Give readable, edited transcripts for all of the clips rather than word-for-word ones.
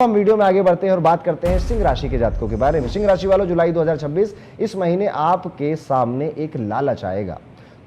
हम वीडियो में आगे बढ़ते हैं और बात करते हैं सिंह राशि के जातकों के बारे में। सिंह राशि वालों, जुलाई 2026 इस महीने आपके सामने एक लालच आएगा,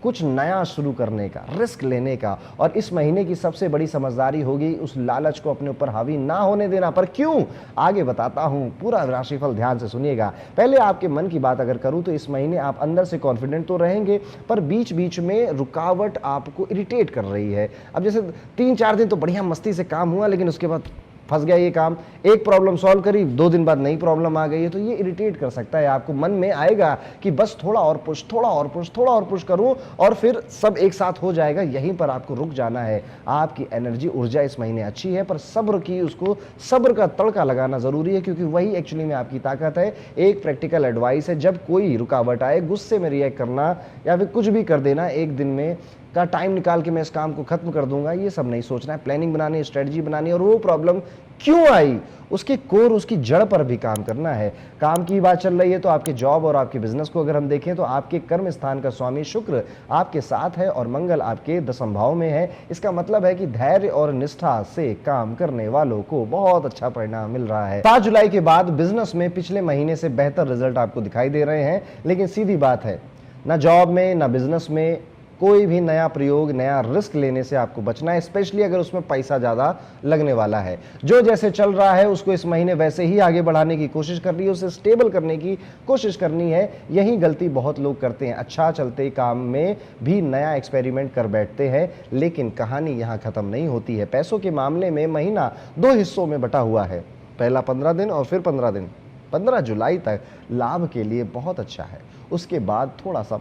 कुछ नया शुरू करने का, रिस्क लेने का। और इस महीने की सबसे बड़ी समझदारी होगी उस लालच को अपने ऊपर हावी ना होने देना। पर क्यों, आगे बताता हूं, पूरा राशिफल ध्यान से सुनिएगा। पहले आपके मन की बात अगर करूं तो इस महीने आप अंदर से कॉन्फिडेंट तो रहेंगे, पर बीच बीच में रुकावट आपको इरिटेट कर रही है। अब जैसे 3-4 दिन तो बढ़िया मस्ती से काम हुआ, लेकिन उसके बाद फंस गया ये काम, एक प्रॉब्लम सॉल्व करी, 2 दिन बाद नई प्रॉब्लम आ गई है, तो ये इरिटेट कर सकता है आपको। मन में आएगा कि बस थोड़ा और पुश, थोड़ा और पुश, थोड़ा और पुश करूं और फिर सब एक साथ हो जाएगा। यहीं पर आपको रुक जाना है। आपकी एनर्जी, ऊर्जा इस महीने अच्छी है, पर सब्र की, उसको सब्र का तड़का लगाना जरूरी है, क्योंकि वही एक्चुअली में आपकी ताकत है। एक प्रैक्टिकल एडवाइस है, जब कोई रुकावट आए, गुस्से में रिएक्ट करना या फिर कुछ भी कर देना, एक दिन में का टाइम निकाल के मैं इस काम को खत्म कर दूंगा, ये सब नहीं सोचना है। प्लानिंग बनानी, स्ट्रेटजी बनानी, और वो प्रॉब्लम क्यों आई, उसके कोर, उसकी जड़ पर भी काम करना है। काम की बात चल रही है तो आपके जॉब और आपके बिजनेस को अगर हम देखें तो आपके कर्म स्थान का स्वामी शुक्र आपके साथ है और मंगल आपके दशम भाव में है। इसका मतलब है कि धैर्य और निष्ठा से काम करने वालों को बहुत अच्छा परिणाम मिल रहा है। 7 जुलाई के बाद बिजनेस में पिछले महीने से बेहतर रिजल्ट आपको दिखाई दे रहे हैं, लेकिन सीधी बात है, ना जॉब में ना बिजनेस में कोई भी नया प्रयोग, नया रिस्क लेने से आपको बचना है, स्पेशली अगर उसमें पैसा ज़्यादा लगने वाला है। जो जैसे चल रहा है उसको इस महीने वैसे ही आगे बढ़ाने की कोशिश करनी है, उसे स्टेबल करने की कोशिश करनी है। यही गलती बहुत लोग करते हैं, अच्छा चलते काम में भी नया एक्सपेरिमेंट कर बैठते हैं, लेकिन कहानी यहाँ ख़त्म नहीं होती है। पैसों के मामले में महीना 2 हिस्सों में बटा हुआ है, पहला 15 दिन और फिर 15 दिन। 15 जुलाई तक लाभ के लिए बहुत अच्छा है, उसके बाद थोड़ा सा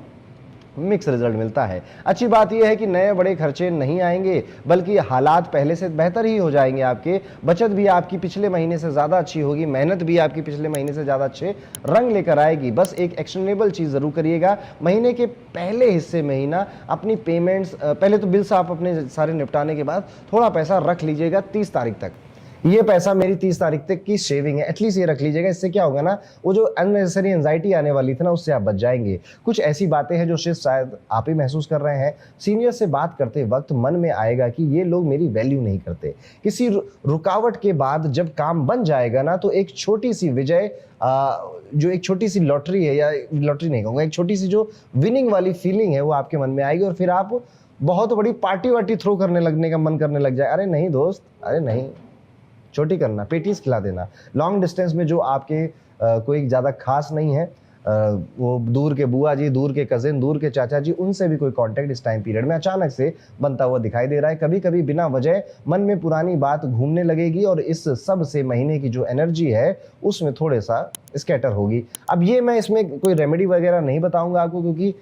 मिक्स रिजल्ट मिलता है। अच्छी बात यह है कि नए बड़े खर्चे नहीं आएंगे, बल्कि हालात पहले से बेहतर ही हो जाएंगे। आपके बचत भी आपकी पिछले महीने से ज़्यादा अच्छी होगी, मेहनत भी आपकी पिछले महीने से ज़्यादा अच्छे रंग लेकर आएगी। बस एक एक्शनेबल चीज़ ज़रूर करिएगा, महीने के पहले हिस्से में ही ना अपनी पेमेंट्स, पहले तो बिल्स आप अपने सारे निपटाने के बाद थोड़ा पैसा रख लीजिएगा 30 तारीख तक। ये पैसा मेरी 30 तारीख तक की सेविंग है, एटलीस्ट ये रख लीजिएगा। इससे क्या होगा ना, वो जो अननेसेसरी एंजाइटी आने वाली थी ना, उससे आप बच जाएंगे। कुछ ऐसी बातें हैं जो शायद आप ही महसूस कर रहे हैं। सीनियर से बात करते वक्त मन में आएगा कि ये लोग मेरी वैल्यू नहीं करते। किसी रुकावट के बाद जब काम बन जाएगा ना, तो एक छोटी सी विजय, जो एक छोटी सी लॉटरी है, या लॉटरी नहीं कहूँगा, एक छोटी सी जो विनिंग वाली फीलिंग है, वो आपके मन में आएगी और फिर आप बहुत बड़ी पार्टी वार्टी थ्रो करने लगने का मन करने लग जाए। अरे नहीं दोस्त, अरे नहीं, छोटी करना, पेटीज खिला देना। लॉन्ग डिस्टेंस में जो आपके कोई ज़्यादा खास नहीं है, वो दूर के बुआ जी, दूर के कजिन, दूर के चाचा जी, उनसे भी कोई कांटेक्ट इस टाइम पीरियड में अचानक से बनता हुआ दिखाई दे रहा है। कभी कभी बिना वजह मन में पुरानी बात घूमने लगेगी और इस सब से महीने की जो एनर्जी है उसमें थोड़े सा स्कैटर होगी। अब ये मैं इसमें कोई रेमेडी वगैरह नहीं बताऊंगा आपको, क्योंकि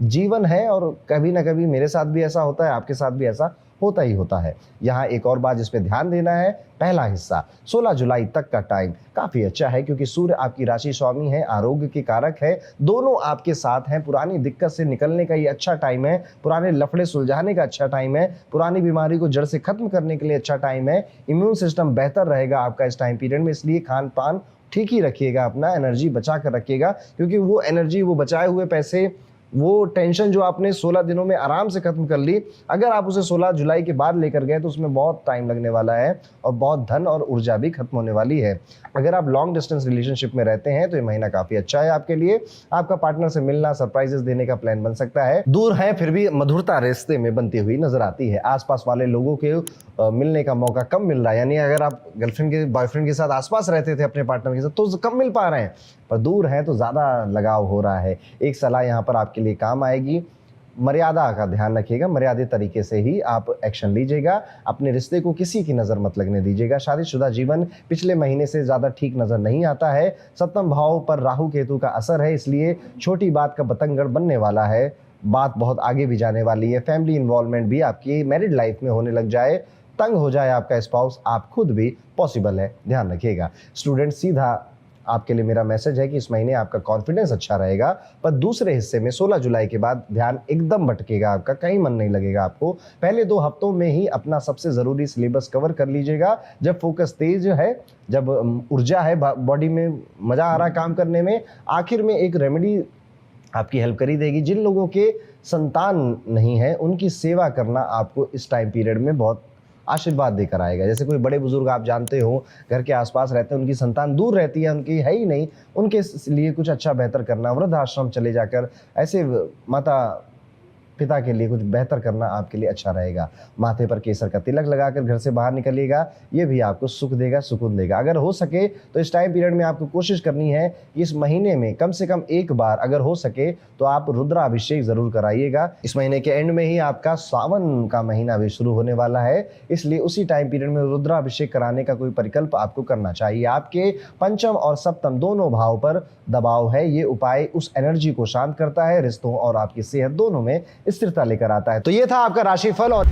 जीवन है और कभी ना कभी मेरे साथ भी ऐसा होता है, आपके साथ भी ऐसा होता ही होता है। यहाँ एक और बात जिस पे ध्यान देना है, पहला हिस्सा 16 जुलाई तक का टाइम काफी अच्छा है, क्योंकि सूर्य आपकी राशि स्वामी है, आरोग्य के कारक है, दोनों आपके साथ हैं। पुरानी दिक्कत से निकलने का ये अच्छा टाइम है, पुराने लफड़े सुलझाने का अच्छा टाइम है, पुरानी बीमारी को जड़ से खत्म करने के लिए अच्छा टाइम है। इम्यून सिस्टम बेहतर रहेगा आपका इस टाइम पीरियड में, इसलिए खान पान ठीक ही रखिएगा, अपना एनर्जी बचा कर रखिएगा, क्योंकि वो एनर्जी, वो बचाए हुए पैसे, वो टेंशन जो आपने 16 दिनों में आराम से खत्म कर ली, अगर आप उसे 16 जुलाई के बाद लेकर गए तो उसमें बहुत टाइम लगने वाला है और बहुत धन और ऊर्जा भी खत्म होने वाली है। अगर आप लॉन्ग डिस्टेंस रिलेशनशिप में रहते हैं तो ये महीना काफी अच्छा है आपके लिए। आपका पार्टनर से मिलना, सरप्राइजेस देने का प्लान बन सकता है। दूर है फिर भी मधुरता रिश्ते में बनती हुई नजर आती है। आसपास वाले लोगों के मिलने का मौका कम मिल रहा है, यानी अगर आप गर्लफ्रेंड के, बॉयफ्रेंड के साथ आसपास रहते थे अपने पार्टनर के साथ, तो कम मिल पा रहे हैं, पर दूर है तो ज्यादा लगाव हो रहा है। एक सलाह यहाँ पर आपके लिए काम आएगी, मर्यादा का ध्यान रखिएगा, मर्यादित तरीके से ही आप एक्शन लीजिएगा। अपने रिश्ते को किसी की नज़र मत लगने दीजिएगा। शादीशुदा जीवन पिछले महीने से ज़्यादा ठीक नज़र नहीं आता है। सप्तम भाव पर राहु केतु का असर है, इसलिए छोटी बात का बतंगड़ बनने वाला है, बात बहुत आगे भी जाने वाली है। फैमिली इन्वॉल्वमेंट भी आपकी मैरिड लाइफ में होने लग जाए, तंग हो जाए आपका स्पाउस, आप खुद भी, पॉसिबल है, ध्यान रखिएगा। स्टूडेंट, सीधा आपके लिए मेरा मैसेज है कि इस महीने आपका कॉन्फिडेंस अच्छा रहेगा, पर दूसरे हिस्से में 16 जुलाई के बाद ध्यान एकदम भटकेगा आपका, कहीं मन नहीं लगेगा आपको। पहले 2 हफ्तों में ही अपना सबसे ज़रूरी सिलेबस कवर कर लीजिएगा। जब फोकस तेज है, जब ऊर्जा है बॉडी में, मज़ा आ रहा है काम करने में, आखिर में एक रेमेडी आपकी हेल्प कर ही देगी। जिन लोगों के संतान नहीं है, उनकी सेवा करना आपको इस टाइम पीरियड में बहुत आशीर्वाद देकर आएगा। जैसे कोई बड़े बुजुर्ग आप जानते हो घर के आसपास रहते हैं, उनकी संतान दूर रहती है, उनकी है ही नहीं, उनके लिए कुछ अच्छा बेहतर करना, वृद्धाश्रम चले जाकर ऐसे माता पिता के लिए कुछ बेहतर करना आपके लिए अच्छा रहेगा। माथे पर केसर का तिलक लगाकर घर से बाहर निकलिएगा, ये भी आपको सुख देगा, सुकून देगा। अगर हो सके तो इस टाइम पीरियड में आपको कोशिश करनी है कि इस महीने में कम से कम एक बार अगर हो सके तो आप रुद्राभिषेक जरूर कराइएगा। इस महीने के एंड में ही आपका सावन का महीना भी शुरू होने वाला है, इसलिए उसी टाइम पीरियड में रुद्राभिषेक कराने का कोई परिकल्प आपको करना चाहिए। आपके पंचम और सप्तम दोनों भाव पर दबाव है, ये उपाय उस एनर्जी को शांत करता है, रिश्तों और आपकी सेहत दोनों में स्थिरता लेकर आता है। तो ये था आपका राशिफल। और